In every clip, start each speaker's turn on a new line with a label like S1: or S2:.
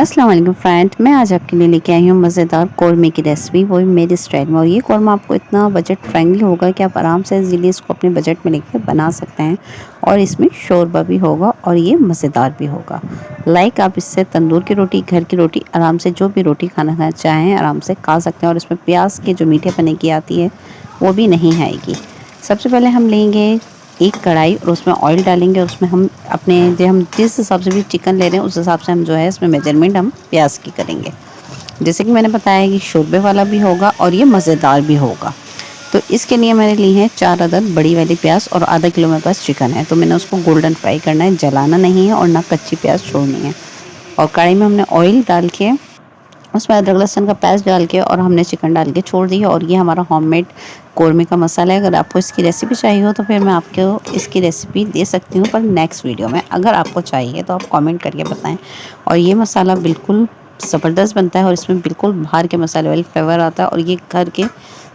S1: अस्सलाम वालेकुम फ्रेंड, मैं आज आपके लिए लेके आई हूँ मज़ेदार कौरमे की रेसिपी, वो भी मेरी स्टाइल में। और ये कौरमा आपको इतना बजट फ्रेंडली होगा कि आप आराम से इजीली इसको अपने बजट में लेके बना सकते हैं। और इसमें शोरबा भी होगा और ये मज़ेदार भी होगा। आप इससे तंदूर की रोटी, घर की रोटी, आराम से जो भी रोटी खाना चाहें आराम से खा सकते हैं। और इसमें प्याज की जो मीठे पने की आती है वो भी नहीं आएगी। सबसे पहले हम लेंगे एक कढ़ाई और उसमें ऑयल डालेंगे और उसमें हम जिस हिसाब से भी चिकन ले रहे हैं उस हिसाब से हम जो है इसमें मेजरमेंट हम प्याज की करेंगे। जैसे कि मैंने बताया कि शोरबे वाला भी होगा और ये मज़ेदार भी होगा। तो इसके लिए मैंने ली है 4 अदद बड़ी वाली प्याज और आधा किलो मेरे पास चिकन है। तो मैंने उसको गोल्डन फ्राई करना है, जलाना नहीं है और ना कच्ची प्याज छोड़नी है। और कढ़ाई में हमने ऑयल डाल के उसमें अदरक लहसुन का पेस्ट डाल के और हमने चिकन डाल के छोड़ दिया। और ये हमारा होममेड कौरमे का मसाला है। अगर आपको इसकी रेसिपी चाहिए हो तो फिर मैं आपको इसकी रेसिपी दे सकती हूँ, पर नेक्स्ट वीडियो में। अगर आपको चाहिए तो आप कमेंट करके बताएं। और ये मसाला बिल्कुल ज़बरदस्त बनता है और इसमें बिल्कुल बाहर के मसाले वाली फ्लेवर आता है। और ये घर के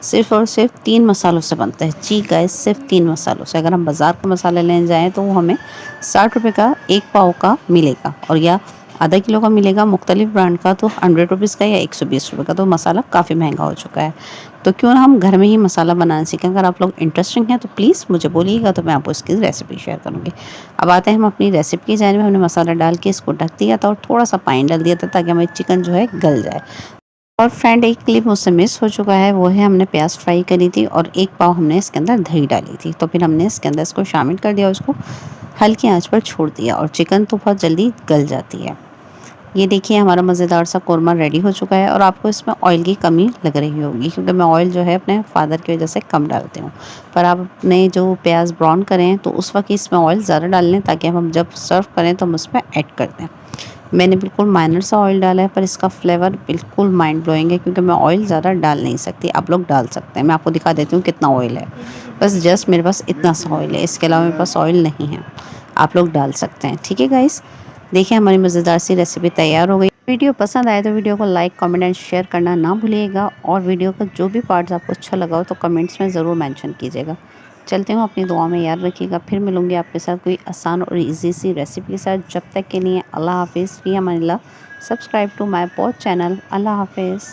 S1: सिर्फ़ और सिर्फ 3 मसालों से बनता है। जी गाइस, सिर्फ 3 मसालों से। अगर हम बाज़ार का मसाला लेने जाएँ तो वो हमें 60 रुपये का 1 पाव का मिलेगा, और या आधा किलो का मिलेगा मुख्तलिफ ब्रांड का तो 100 रुपीज़ का या 120 रुपये का। तो मसाला काफ़ी महंगा हो चुका है। तो क्यों ना हम घर में ही मसाला बनाना सीखें। अगर आप लोग इंटरेस्टिंग हैं तो प्लीज़ मुझे बोलिएगा, तो मैं आपको इसकी रेसिपी शेयर करूँगी। अब आते हैं हम अपनी रेसिपी की जानिब। हमने मसाला डाल के इसको ढक दिया था और थोड़ा सा पानी डाल दिया था ताकि हमारी चिकन जो है गल जाए। और फ्रेंड, एक क्लिप मुझसे मिस हो चुका है, वो है हमने प्याज फ्राई करी थी और 1 पाव हमने इसके अंदर दही डाली थी। तो फिर हमने इसके अंदर इसको शामिल कर दिया, उसको हल्की आंच पर छोड़ दिया और चिकन तो बहुत जल्दी गल जाती है। ये देखिए हमारा मज़ेदार सा कौरमा रेडी हो चुका है। और आपको इसमें ऑयल की कमी लग रही होगी क्योंकि मैं ऑयल जो है अपने फादर की वजह से कम डालती हूँ। पर आप अपने जो प्याज ब्राउन करें तो उस वक्त इसमें ऑयल ज़्यादा डाल लें ताकि हम जब सर्व करें तो हम उसमें ऐड कर दें। मैंने बिल्कुल माइनर सा ऑयल डाला है पर इसका फ्लेवर बिल्कुल माइंड ब्लोइंग है क्योंकि मैं ऑयल ज़्यादा डाल नहीं सकती। आप लोग डाल सकते हैं, मैं आपको दिखा देती हूँ कितना ऑयल है। बस जस्ट मेरे पास इतना सा ऑयल है, इसके अलावा मेरे पास ऑयल नहीं है। आप लोग डाल सकते हैं, ठीक है गाइस। देखिए हमारी मज़ेदार सी रेसिपी तैयार हो गई। वीडियो पसंद आए तो वीडियो को लाइक, कमेंट एंड शेयर करना ना भूलिएगा। और वीडियो का जो भी पार्ट्स आपको अच्छा लगा हो तो कमेंट्स में ज़रूर मेंशन कीजिएगा। चलते हूँ, अपनी दुआ में याद रखिएगा। फिर मिलूँगी आपके साथ कोई आसान और इजी सी रेसिपी के साथ। जब तक के लिए अल्लाह हाफिज़, फ़ी अमानिल्लाह। Subscribe to my pod channel. अल्लाह हाफिज़।